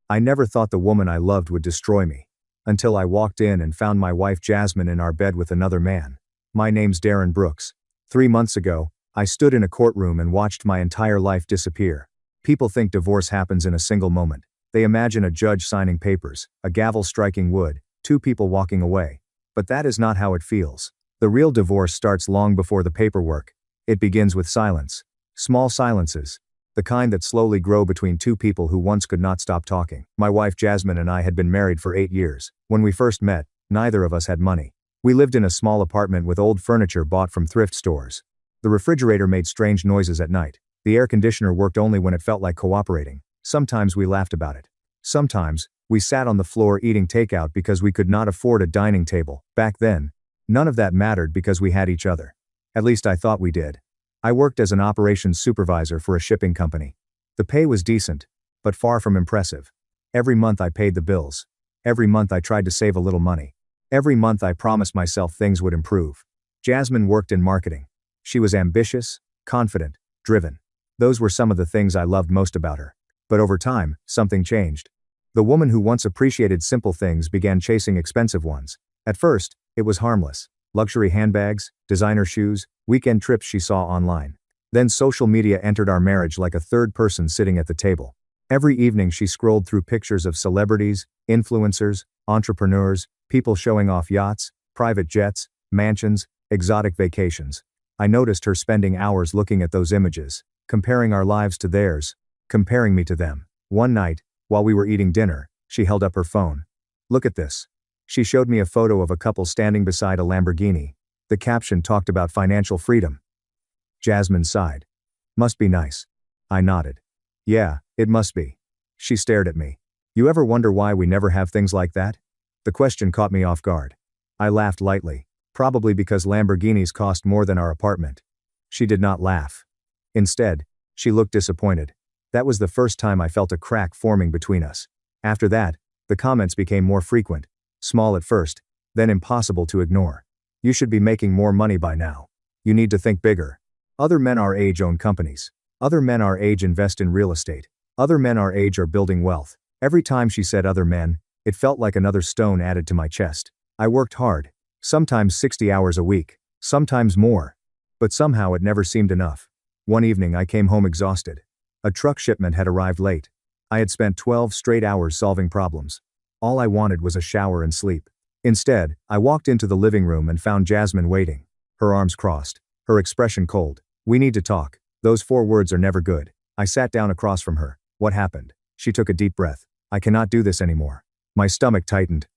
I never thought the woman I loved would destroy me. Until I walked in and found my wife Jasmine in our bed with another man. My name's Darren Brooks. 3 months ago, I stood in a courtroom and watched my entire life disappear. People think divorce happens in a single moment. They imagine a judge signing papers, a gavel striking wood, two people walking away. But that is not how it feels. The real divorce starts long before the paperwork. It begins with silence. Small silences. The kind that slowly grow between two people who once could not stop talking. My wife Jasmine and I had been married for 8 years. When we first met, neither of us had money. We lived in a small apartment with old furniture bought from thrift stores. The refrigerator made strange noises at night. The air conditioner worked only when it felt like cooperating. Sometimes we laughed about it. Sometimes, we sat on the floor eating takeout because we could not afford a dining table. Back then, none of that mattered because we had each other. At least I thought we did. I worked as an operations supervisor for a shipping company. The pay was decent, but far from impressive. Every month I paid the bills. Every month I tried to save a little money. Every month I promised myself things would improve. Jasmine worked in marketing. She was ambitious, confident, driven. Those were some of the things I loved most about her. But over time, something changed. The woman who once appreciated simple things began chasing expensive ones. At first, it was harmless. Luxury handbags, designer shoes, weekend trips she saw online. Then social media entered our marriage like a third person sitting at the table. Every evening she scrolled through pictures of celebrities, influencers, entrepreneurs, people showing off yachts, private jets, mansions, exotic vacations. I noticed her spending hours looking at those images, comparing our lives to theirs, comparing me to them. One night, while we were eating dinner, she held up her phone. "Look at this." She showed me a photo of a couple standing beside a Lamborghini. The caption talked about financial freedom. Jasmine sighed. "Must be nice." I nodded. "Yeah, it must be." She stared at me. "You ever wonder why we never have things like that?" The question caught me off guard. I laughed lightly, probably because Lamborghinis cost more than our apartment. She did not laugh. Instead, she looked disappointed. That was the first time I felt a crack forming between us. After that, the comments became more frequent. Small at first, then impossible to ignore. "You should be making more money by now. You need to think bigger. Other men our age own companies. Other men our age invest in real estate. Other men our age are building wealth." Every time she said other men, it felt like another stone added to my chest. I worked hard, sometimes 60 hours a week, sometimes more. But somehow it never seemed enough. One evening I came home exhausted. A truck shipment had arrived late. I had spent 12 straight hours solving problems. All I wanted was a shower and sleep. Instead, I walked into the living room and found Jasmine waiting. Her arms crossed, her expression cold. "We need to talk." Those 4 words are never good. I sat down across from her. "What happened?" She took a deep breath. "I cannot do this anymore." My stomach tightened.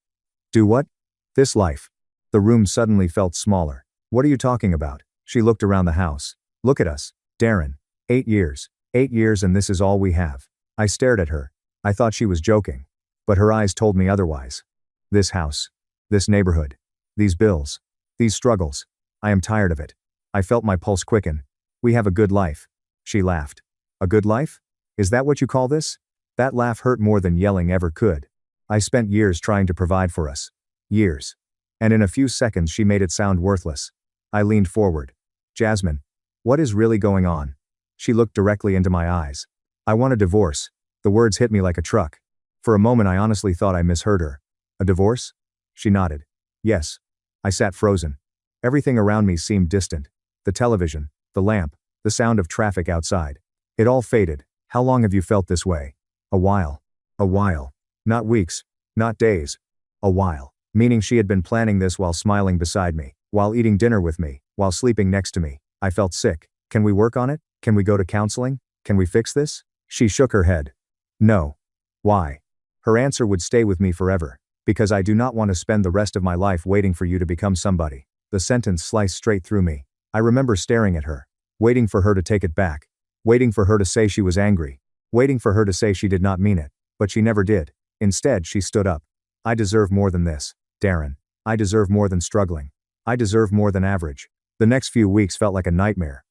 "Do what?" "This life." The room suddenly felt smaller. "What are you talking about?" She looked around the house. "Look at us, Darren. 8 years. 8 years and this is all we have." I stared at her. I thought she was joking. But her eyes told me otherwise. "This house. This neighborhood. These bills. These struggles. I am tired of it." I felt my pulse quicken. "We have a good life." She laughed. "A good life? Is that what you call this?" That laugh hurt more than yelling ever could. I spent years trying to provide for us. Years. And in a few seconds she made it sound worthless. I leaned forward. "Jasmine, what is really going on?" She looked directly into my eyes. "I want a divorce." The words hit me like a truck. For a moment I honestly thought I misheard her. "A divorce?" She nodded. "Yes." I sat frozen. Everything around me seemed distant. The television, the lamp, the sound of traffic outside. It all faded. "How long have you felt this way?" "A while." "A while." Not weeks. Not days. A while. Meaning she had been planning this while smiling beside me, while eating dinner with me, while sleeping next to me. I felt sick. "Can we work on it? Can we go to counseling? Can we fix this?" She shook her head. "No." "Why?" Her answer would stay with me forever. "Because I do not want to spend the rest of my life waiting for you to become somebody." The sentence sliced straight through me. I remember staring at her, waiting for her to take it back, waiting for her to say she was angry, waiting for her to say she did not mean it, but she never did. Instead, she stood up. "I deserve more than this, Darren. I deserve more than struggling. I deserve more than average." The next few weeks felt like a nightmare.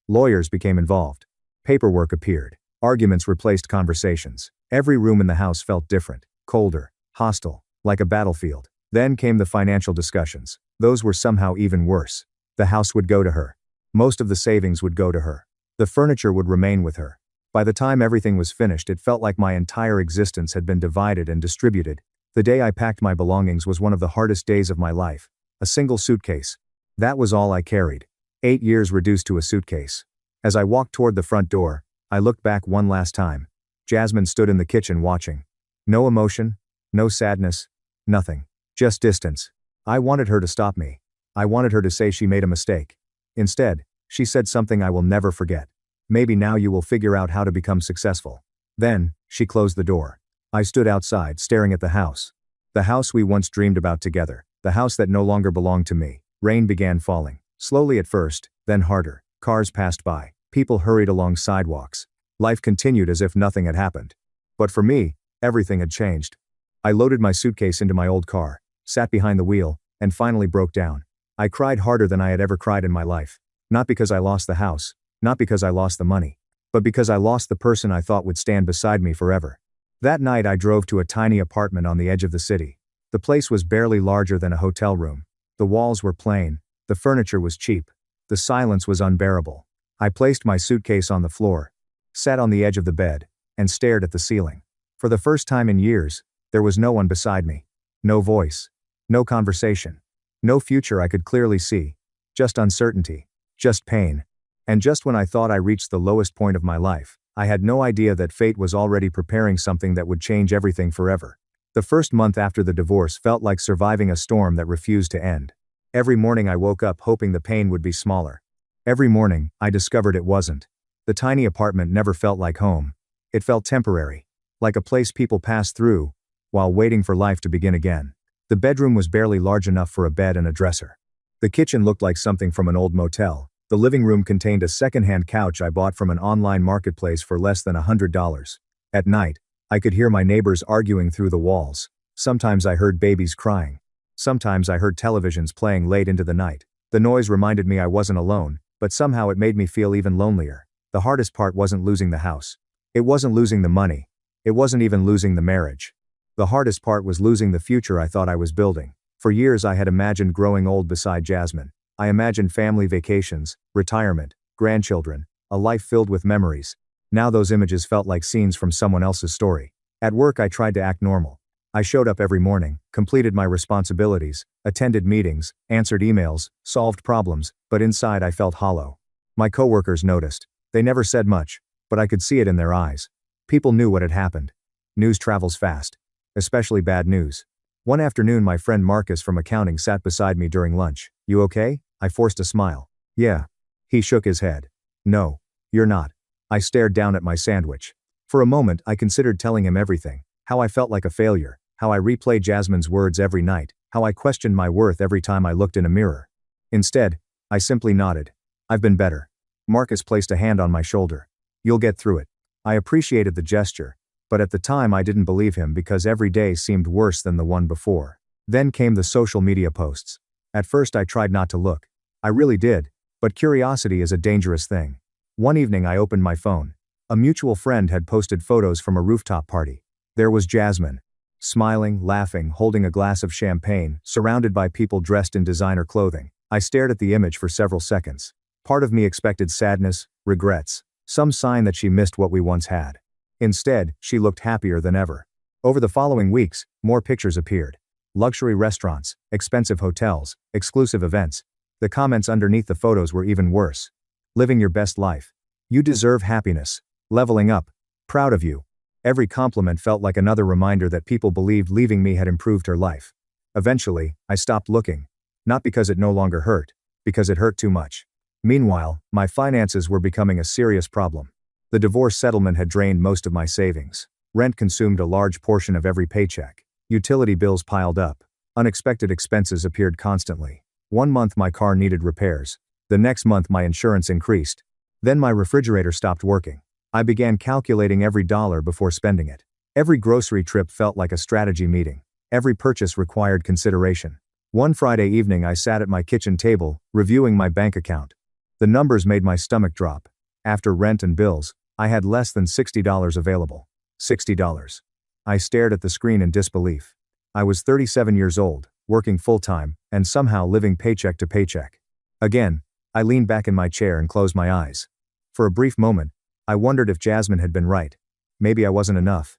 Lawyers became involved. Paperwork appeared. Arguments replaced conversations. Every room in the house felt different, colder, hostile, like a battlefield. Then came the financial discussions. Those were somehow even worse. The house would go to her. Most of the savings would go to her. The furniture would remain with her. By the time everything was finished, it felt like my entire existence had been divided and distributed. The day I packed my belongings was one of the hardest days of my life. A single suitcase. That was all I carried. 8 years reduced to a suitcase. As I walked toward the front door, I looked back one last time. Jasmine stood in the kitchen watching. No emotion, no sadness, nothing. Just distance. I wanted her to stop me. I wanted her to say she made a mistake. Instead, she said something I will never forget. Maybe now you will figure out how to become successful. Then, she closed the door. I stood outside, staring at the house. The house we once dreamed about together. The house that no longer belonged to me. Rain began falling. Slowly at first, then harder. Cars passed by. People hurried along sidewalks. Life continued as if nothing had happened. But for me, everything had changed. I loaded my suitcase into my old car, sat behind the wheel, and finally broke down. I cried harder than I had ever cried in my life. Not because I lost the house, not because I lost the money, but because I lost the person I thought would stand beside me forever. That night I drove to a tiny apartment on the edge of the city. The place was barely larger than a hotel room. The walls were plain, the furniture was cheap, the silence was unbearable. I placed my suitcase on the floor, sat on the edge of the bed, and stared at the ceiling. For the first time in years, there was no one beside me. No voice. No conversation. No future I could clearly see. Just uncertainty. Just pain. And just when I thought I reached the lowest point of my life, I had no idea that fate was already preparing something that would change everything forever. The first month after the divorce felt like surviving a storm that refused to end. Every morning I woke up hoping the pain would be smaller. Every morning, I discovered it wasn't. The tiny apartment never felt like home. It felt temporary. Like a place people pass through, while waiting for life to begin again. The bedroom was barely large enough for a bed and a dresser. The kitchen looked like something from an old motel. The living room contained a second-hand couch I bought from an online marketplace for less than $100. At night, I could hear my neighbors arguing through the walls. Sometimes I heard babies crying. Sometimes I heard televisions playing late into the night. The noise reminded me I wasn't alone, but somehow it made me feel even lonelier. The hardest part wasn't losing the house. It wasn't losing the money. It wasn't even losing the marriage. The hardest part was losing the future I thought I was building. For years I had imagined growing old beside Jasmine. I imagined family vacations, retirement, grandchildren, a life filled with memories. Now those images felt like scenes from someone else's story. At work I tried to act normal. I showed up every morning, completed my responsibilities, attended meetings, answered emails, solved problems, but inside I felt hollow. My coworkers noticed. They never said much, but I could see it in their eyes. People knew what had happened. News travels fast. Especially bad news. One afternoon my friend Marcus from accounting sat beside me during lunch. "You okay?" I forced a smile. "Yeah." He shook his head. "No, you're not." I stared down at my sandwich. For a moment I considered telling him everything. How I felt like a failure. How I replayed Jasmine's words every night. How I questioned my worth every time I looked in a mirror. Instead, I simply nodded. "I've been better." Marcus placed a hand on my shoulder. "You'll get through it." I appreciated the gesture, but at the time I didn't believe him because every day seemed worse than the one before. Then came the social media posts. At first I tried not to look. I really did, but curiosity is a dangerous thing. One evening I opened my phone. A mutual friend had posted photos from a rooftop party. There was Jasmine. Smiling, laughing, holding a glass of champagne, surrounded by people dressed in designer clothing. I stared at the image for several seconds. Part of me expected sadness, regrets, some sign that she missed what we once had. Instead, she looked happier than ever. Over the following weeks, more pictures appeared. Luxury restaurants, expensive hotels, exclusive events. The comments underneath the photos were even worse. "Living your best life. You deserve happiness. Leveling up. Proud of you." Every compliment felt like another reminder that people believed leaving me had improved her life. Eventually, I stopped looking. Not because it no longer hurt, because it hurt too much. Meanwhile, my finances were becoming a serious problem. The divorce settlement had drained most of my savings. Rent consumed a large portion of every paycheck. Utility bills piled up. Unexpected expenses appeared constantly. One month my car needed repairs. The next month my insurance increased. Then my refrigerator stopped working. I began calculating every dollar before spending it. Every grocery trip felt like a strategy meeting. Every purchase required consideration. One Friday evening I sat at my kitchen table, reviewing my bank account. The numbers made my stomach drop. After rent and bills, I had less than $60 available. $60. I stared at the screen in disbelief. I was 37 years old, working full-time, and somehow living paycheck to paycheck. Again, I leaned back in my chair and closed my eyes. For a brief moment, I wondered if Jasmine had been right. Maybe I wasn't enough.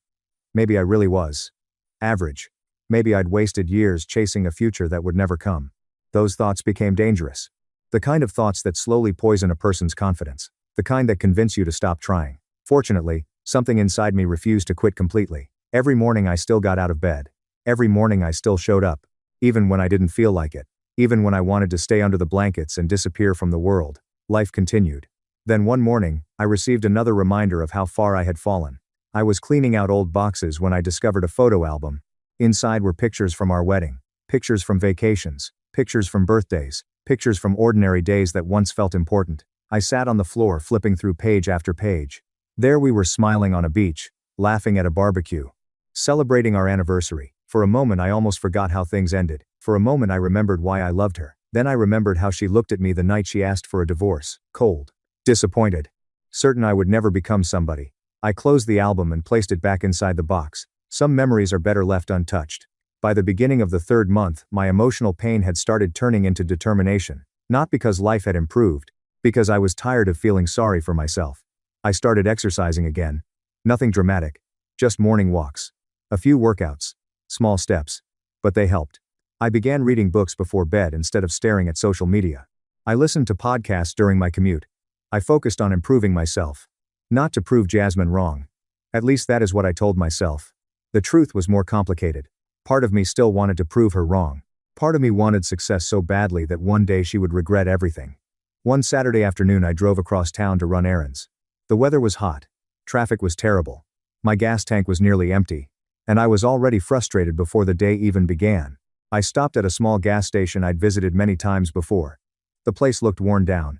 Maybe I really was average. Maybe I'd wasted years chasing a future that would never come. Those thoughts became dangerous. The kind of thoughts that slowly poison a person's confidence. The kind that convince you to stop trying. Fortunately, something inside me refused to quit completely. Every morning I still got out of bed. Every morning I still showed up. Even when I didn't feel like it. Even when I wanted to stay under the blankets and disappear from the world. Life continued. Then one morning, I received another reminder of how far I had fallen. I was cleaning out old boxes when I discovered a photo album. Inside were pictures from our wedding, pictures from vacations, pictures from birthdays, pictures from ordinary days that once felt important. I sat on the floor flipping through page after page. There we were smiling on a beach, laughing at a barbecue, celebrating our anniversary. For a moment I almost forgot how things ended. For a moment I remembered why I loved her. Then I remembered how she looked at me the night she asked for a divorce, cold, disappointed, certain I would never become somebody. I closed the album and placed it back inside the box. Some memories are better left untouched. By the beginning of the third month, my emotional pain had started turning into determination. Not because life had improved, because I was tired of feeling sorry for myself. I started exercising again. Nothing dramatic. Just morning walks. A few workouts. Small steps. But they helped. I began reading books before bed instead of staring at social media. I listened to podcasts during my commute. I focused on improving myself. Not to prove Jasmine wrong. At least that is what I told myself. The truth was more complicated. Part of me still wanted to prove her wrong. Part of me wanted success so badly that one day she would regret everything. One Saturday afternoon I drove across town to run errands. The weather was hot. Traffic was terrible. My gas tank was nearly empty. And I was already frustrated before the day even began. I stopped at a small gas station I'd visited many times before. The place looked worn down.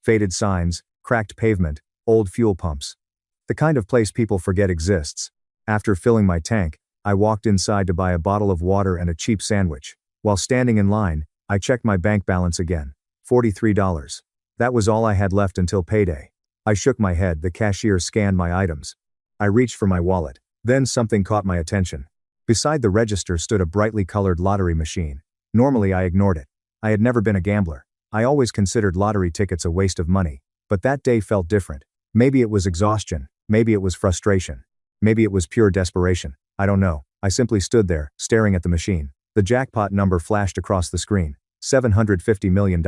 Faded signs, cracked pavement, old fuel pumps. The kind of place people forget exists. After filling my tank, I walked inside to buy a bottle of water and a cheap sandwich. While standing in line, I checked my bank balance again. $43. That was all I had left until payday. I shook my head. The cashier scanned my items. I reached for my wallet. Then something caught my attention. Beside the register stood a brightly colored lottery machine. Normally I ignored it. I had never been a gambler. I always considered lottery tickets a waste of money. But that day felt different. Maybe it was exhaustion. Maybe it was frustration. Maybe it was pure desperation. I don't know. I simply stood there, staring at the machine. The jackpot number flashed across the screen. $750 million.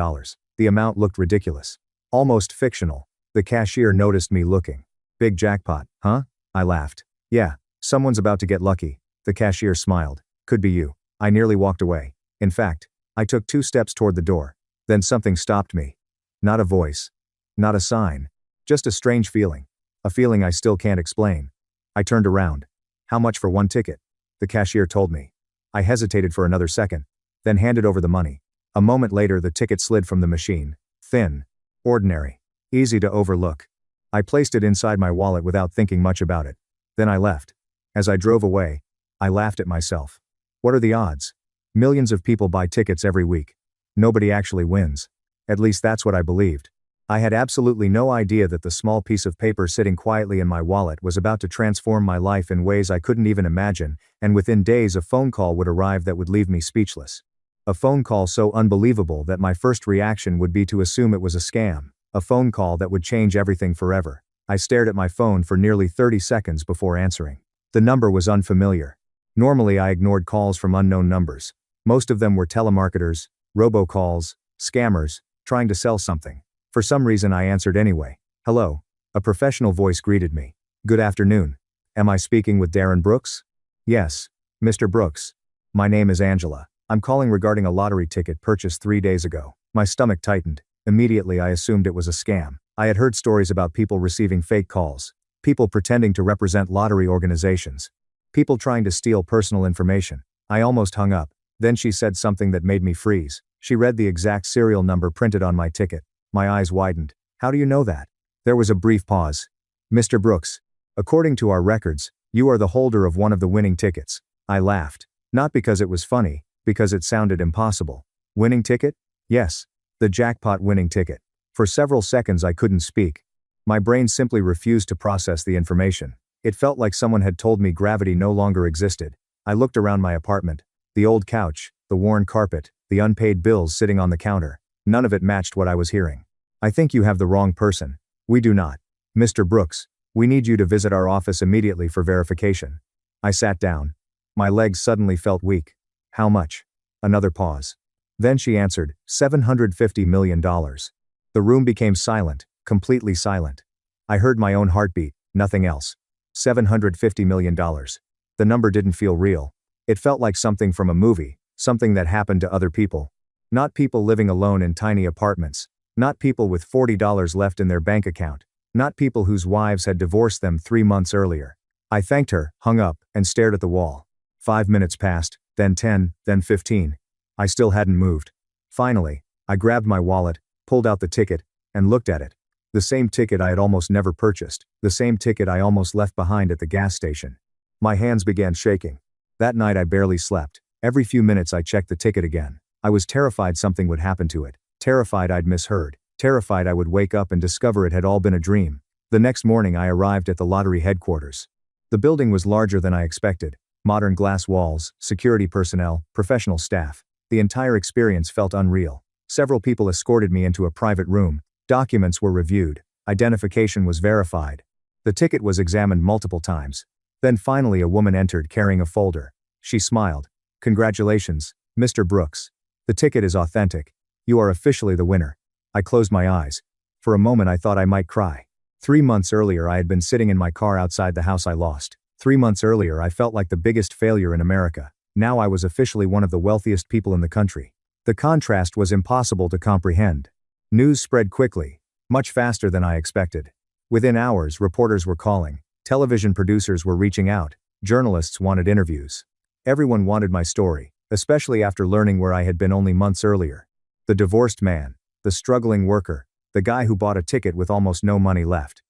The amount looked ridiculous. Almost fictional. The cashier noticed me looking. Big jackpot, huh? I laughed. Yeah, someone's about to get lucky. The cashier smiled. Could be you. I nearly walked away. In fact, I took 2 steps toward the door. Then something stopped me. Not a voice. Not a sign. Just a strange feeling. A feeling I still can't explain. I turned around. How much for 1 ticket? The cashier told me. I hesitated for another second, then handed over the money. A moment later the ticket slid from the machine. Thin. Ordinary. Easy to overlook. I placed it inside my wallet without thinking much about it. Then I left. As I drove away, I laughed at myself. What are the odds? Millions of people buy tickets every week. Nobody actually wins. At least that's what I believed. I had absolutely no idea that the small piece of paper sitting quietly in my wallet was about to transform my life in ways I couldn't even imagine, and within days a phone call would arrive that would leave me speechless. A phone call so unbelievable that my first reaction would be to assume it was a scam. A phone call that would change everything forever. I stared at my phone for nearly 30 seconds before answering. The number was unfamiliar. Normally I ignored calls from unknown numbers. Most of them were telemarketers, robocalls, scammers, trying to sell something. For some reason I answered anyway. Hello. A professional voice greeted me. Good afternoon. Am I speaking with Darren Brooks? Yes, Mr. Brooks. My name is Angela. I'm calling regarding a lottery ticket purchased 3 days ago. My stomach tightened. Immediately I assumed it was a scam. I had heard stories about people receiving fake calls. People pretending to represent lottery organizations. People trying to steal personal information. I almost hung up. Then she said something that made me freeze. She read the exact serial number printed on my ticket. My eyes widened. How do you know that? There was a brief pause. Mr. Brooks, according to our records, you are the holder of one of the winning tickets. I laughed. Not because it was funny, because it sounded impossible. Winning ticket? Yes. The jackpot winning ticket. For several seconds I couldn't speak. My brain simply refused to process the information. It felt like someone had told me gravity no longer existed. I looked around my apartment. The old couch, the worn carpet, the unpaid bills sitting on the counter. None of it matched what I was hearing. I think you have the wrong person. We do not. "Mr. Brooks, we need you to visit our office immediately for verification." I sat down. My legs suddenly felt weak. "How much?" Another pause. Then she answered, $750 million. The room became silent, completely silent. I heard my own heartbeat, nothing else. $750 million. The number didn't feel real. It felt like something from a movie, something that happened to other people. Not people living alone in tiny apartments. Not people with $40 left in their bank account. Not people whose wives had divorced them 3 months earlier. I thanked her, hung up, and stared at the wall. 5 minutes passed, then 10, then 15. I still hadn't moved. Finally, I grabbed my wallet, pulled out the ticket, and looked at it. The same ticket I had almost never purchased, the same ticket I almost left behind at the gas station. My hands began shaking. That night I barely slept. Every few minutes I checked the ticket again. I was terrified something would happen to it. Terrified I'd misheard. Terrified I would wake up and discover it had all been a dream. The next morning I arrived at the lottery headquarters. The building was larger than I expected. Modern glass walls, security personnel, professional staff. The entire experience felt unreal. Several people escorted me into a private room. Documents were reviewed. Identification was verified. The ticket was examined multiple times. Then finally a woman entered carrying a folder. She smiled. "Congratulations, Mr. Brooks. The ticket is authentic. You are officially the winner." I closed my eyes. For a moment I thought I might cry. 3 months earlier I had been sitting in my car outside the house I lost. 3 months earlier I felt like the biggest failure in America. Now I was officially one of the wealthiest people in the country. The contrast was impossible to comprehend. News spread quickly, much faster than I expected. Within hours, reporters were calling. Television producers were reaching out. Journalists wanted interviews. Everyone wanted my story, especially after learning where I had been only months earlier. The divorced man, the struggling worker, the guy who bought a ticket with almost no money left.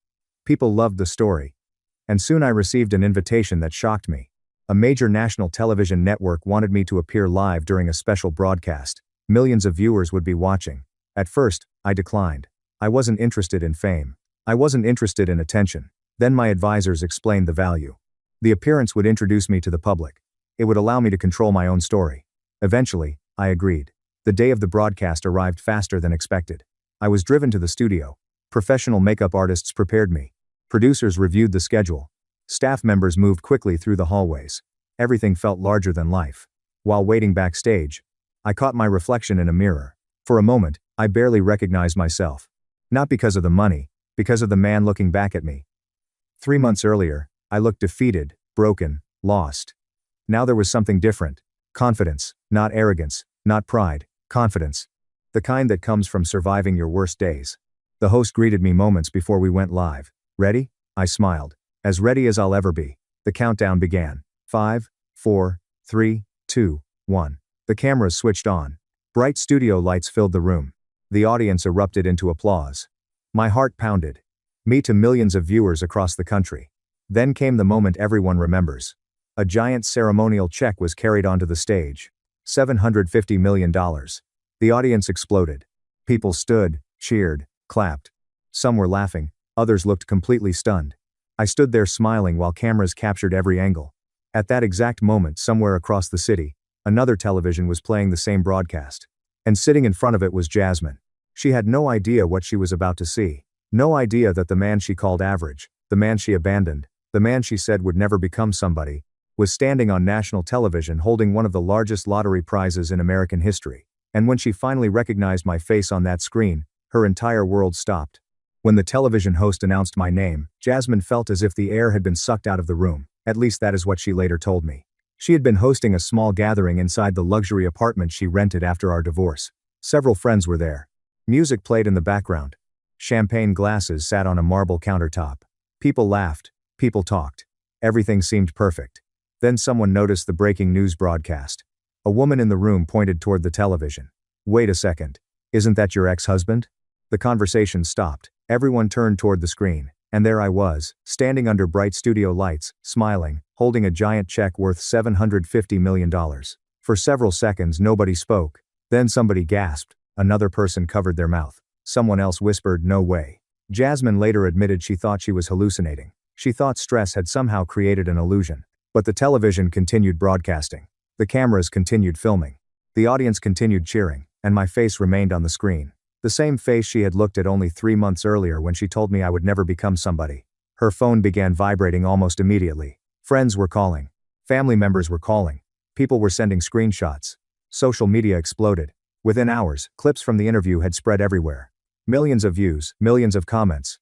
People loved the story. And soon I received an invitation that shocked me. A major national television network wanted me to appear live during a special broadcast. Millions of viewers would be watching. At first, I declined. I wasn't interested in fame. I wasn't interested in attention. Then my advisors explained the value. The appearance would introduce me to the public. It would allow me to control my own story. Eventually, I agreed. The day of the broadcast arrived faster than expected. I was driven to the studio. Professional makeup artists prepared me. Producers reviewed the schedule. Staff members moved quickly through the hallways. Everything felt larger than life. While waiting backstage, I caught my reflection in a mirror. For a moment, I barely recognized myself. Not because of the money, because of the man looking back at me. 3 months earlier, I looked defeated, broken, lost. Now there was something different. Confidence, not arrogance, not pride, confidence. The kind that comes from surviving your worst days. The host greeted me moments before we went live. "Ready?" I smiled. "As ready as I'll ever be." The countdown began. 5, 4, 3, 2, 1. The cameras switched on. Bright studio lights filled the room. The audience erupted into applause. My heart pounded. Me to millions of viewers across the country. Then came the moment everyone remembers. A giant ceremonial check was carried onto the stage. $750 million. The audience exploded. People stood, cheered, clapped. Some were laughing, others looked completely stunned. I stood there smiling while cameras captured every angle. At that exact moment, somewhere across the city, another television was playing the same broadcast. And sitting in front of it was Jasmine. She had no idea what she was about to see. No idea that the man she called average, the man she abandoned, the man she said would never become somebody, was standing on national television holding one of the largest lottery prizes in American history. And when she finally recognized my face on that screen, her entire world stopped. When the television host announced my name, Jasmine felt as if the air had been sucked out of the room. At least that is what she later told me. She had been hosting a small gathering inside the luxury apartment she rented after our divorce. Several friends were there. Music played in the background. Champagne glasses sat on a marble countertop. People laughed. People talked. Everything seemed perfect. Then someone noticed the breaking news broadcast. A woman in the room pointed toward the television. "Wait a second. Isn't that your ex-husband?" The conversation stopped. Everyone turned toward the screen. And there I was, standing under bright studio lights, smiling, holding a giant check worth $750 million. For several seconds nobody spoke. Then somebody gasped. Another person covered their mouth. Someone else whispered, "No way." Jasmine later admitted she thought she was hallucinating. She thought stress had somehow created an illusion. But the television continued broadcasting. The cameras continued filming. The audience continued cheering, and my face remained on the screen. The same face she had looked at only 3 months earlier when she told me I would never become somebody. Her phone began vibrating almost immediately. Friends were calling. Family members were calling. People were sending screenshots. Social media exploded. Within hours, clips from the interview had spread everywhere. Millions of views, millions of comments,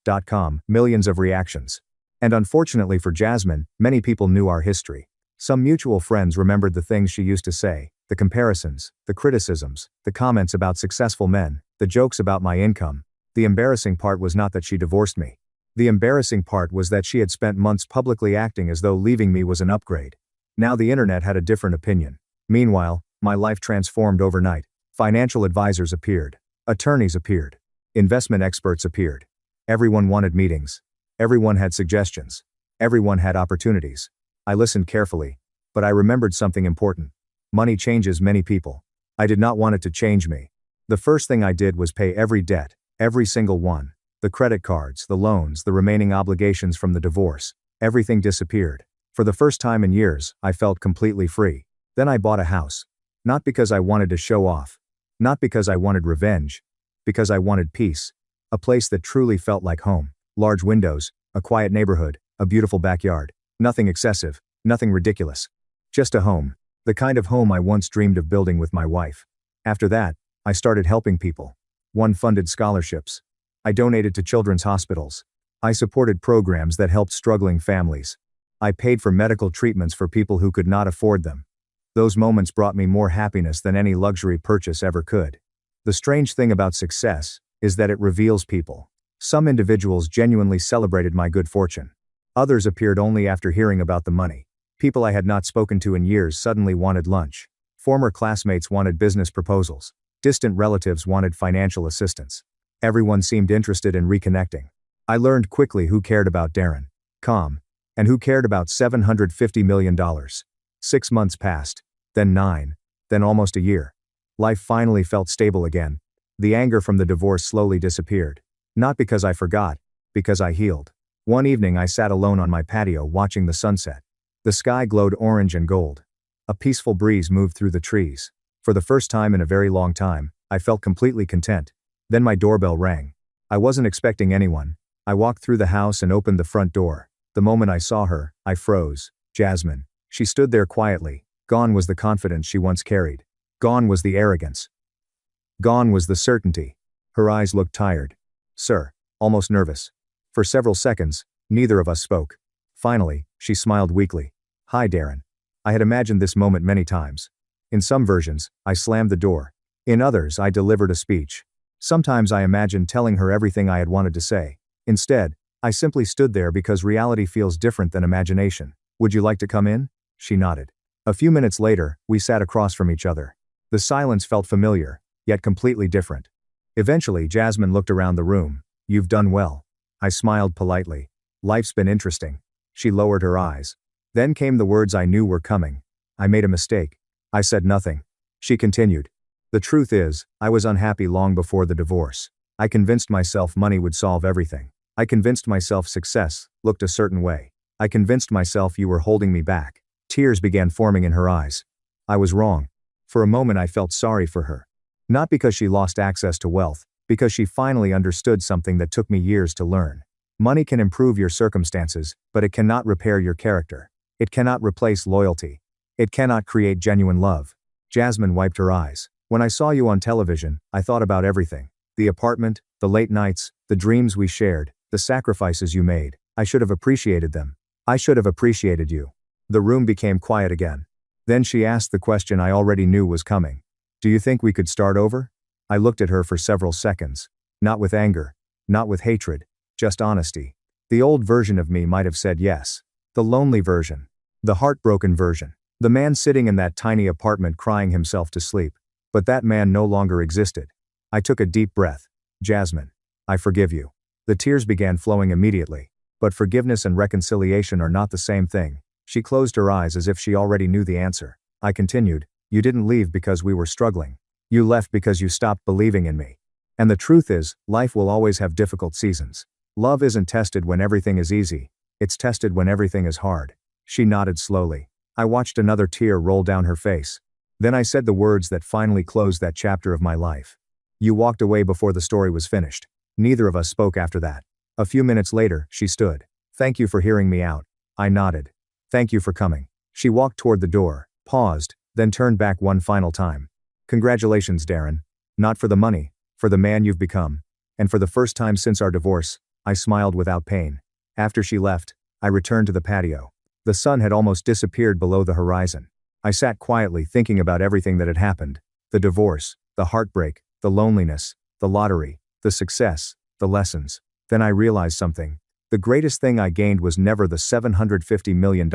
millions of reactions. And unfortunately for Jasmine, many people knew our history. Some mutual friends remembered the things she used to say, the comparisons, the criticisms, the comments about successful men, the jokes about my income. The embarrassing part was not that she divorced me. The embarrassing part was that she had spent months publicly acting as though leaving me was an upgrade. Now the internet had a different opinion. Meanwhile, my life transformed overnight. Financial advisors appeared. Attorneys appeared. Investment experts appeared. Everyone wanted meetings. Everyone had suggestions. Everyone had opportunities. I listened carefully, but I remembered something important. Money changes many people. I did not want it to change me. The first thing I did was pay every debt, every single one. The credit cards, the loans, the remaining obligations from the divorce. Everything disappeared. For the first time in years, I felt completely free. Then I bought a house. Not because I wanted to show off. Not because I wanted revenge. Because I wanted peace. A place that truly felt like home. Large windows, a quiet neighborhood, a beautiful backyard. Nothing excessive, nothing ridiculous. Just a home. The kind of home I once dreamed of building with my wife. After that, I started helping people. One funded scholarships. I donated to children's hospitals. I supported programs that helped struggling families. I paid for medical treatments for people who could not afford them. Those moments brought me more happiness than any luxury purchase ever could. The strange thing about success is that it reveals people. Some individuals genuinely celebrated my good fortune. Others appeared only after hearing about the money. People I had not spoken to in years suddenly wanted lunch. Former classmates wanted business proposals. Distant relatives wanted financial assistance. Everyone seemed interested in reconnecting. I learned quickly who cared about Darren, calm, and who cared about $750 million. 6 months passed, then 9, then almost a year. Life finally felt stable again. The anger from the divorce slowly disappeared. Not because I forgot, because I healed. One evening I sat alone on my patio watching the sunset. The sky glowed orange and gold. A peaceful breeze moved through the trees. For the first time in a very long time, I felt completely content. Then my doorbell rang. I wasn't expecting anyone. I walked through the house and opened the front door. The moment I saw her, I froze. Jasmine. She stood there quietly. Gone was the confidence she once carried. Gone was the arrogance. Gone was the certainty. Her eyes looked tired. Sir. Almost nervous. For several seconds, neither of us spoke. Finally, she smiled weakly. Hi Darren. I had imagined this moment many times. In some versions, I slammed the door. In others, I delivered a speech. Sometimes I imagined telling her everything I had wanted to say. Instead, I simply stood there because reality feels different than imagination. Would you like to come in? She nodded. A few minutes later, we sat across from each other. The silence felt familiar, yet completely different. Eventually, Jasmine looked around the room. You've done well. I smiled politely. Life's been interesting. She lowered her eyes. Then came the words I knew were coming. I made a mistake. I said nothing. She continued. The truth is, I was unhappy long before the divorce. I convinced myself money would solve everything. I convinced myself success looked a certain way. I convinced myself you were holding me back. Tears began forming in her eyes. I was wrong. For a moment I felt sorry for her. Not because she lost access to wealth, because she finally understood something that took me years to learn. Money can improve your circumstances, but it cannot repair your character. It cannot replace loyalty. It cannot create genuine love. Jasmine wiped her eyes. When I saw you on television, I thought about everything. The apartment, the late nights, the dreams we shared, the sacrifices you made. I should have appreciated them. I should have appreciated you. The room became quiet again. Then she asked the question I already knew was coming. Do you think we could start over? I looked at her for several seconds. Not with anger. Not with hatred. Just honesty. The old version of me might have said yes. The lonely version. The heartbroken version. The man sitting in that tiny apartment crying himself to sleep. But that man no longer existed. I took a deep breath. Jasmine. I forgive you. The tears began flowing immediately. But forgiveness and reconciliation are not the same thing. She closed her eyes as if she already knew the answer. I continued. You didn't leave because we were struggling. You left because you stopped believing in me. And the truth is, life will always have difficult seasons. Love isn't tested when everything is easy. It's tested when everything is hard. She nodded slowly. I watched another tear roll down her face. Then I said the words that finally closed that chapter of my life. You walked away before the story was finished. Neither of us spoke after that. A few minutes later, she stood. Thank you for hearing me out. I nodded. Thank you for coming. She walked toward the door, paused, then turned back one final time. Congratulations, Darren. Not for the money, for the man you've become. And for the first time since our divorce, I smiled without pain. After she left, I returned to the patio. The sun had almost disappeared below the horizon. I sat quietly thinking about everything that had happened. The divorce, the heartbreak, the loneliness, the lottery, the success, the lessons. Then I realized something. The greatest thing I gained was never the $750 million.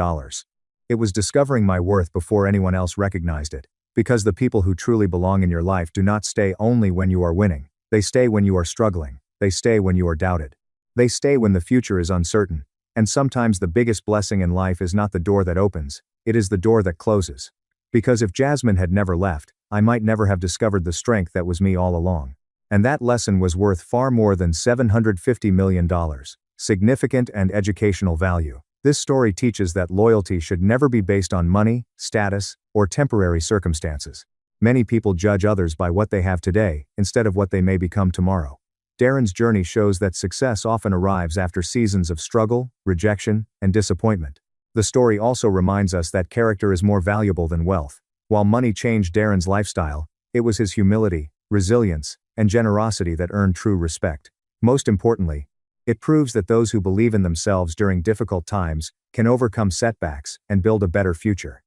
It was discovering my worth before anyone else recognized it. Because the people who truly belong in your life do not stay only when you are winning. They stay when you are struggling. They stay when you are doubted. They stay when the future is uncertain. And sometimes the biggest blessing in life is not the door that opens, it is the door that closes. Because if Jasmine had never left, I might never have discovered the strength that was me all along. And that lesson was worth far more than $750 million. Significant and educational value. This story teaches that loyalty should never be based on money, status, or temporary circumstances. Many people judge others by what they have today, instead of what they may become tomorrow. Darren's journey shows that success often arrives after seasons of struggle, rejection, and disappointment. The story also reminds us that character is more valuable than wealth. While money changed Darren's lifestyle, it was his humility, resilience, and generosity that earned true respect. Most importantly, it proves that those who believe in themselves during difficult times can overcome setbacks and build a better future.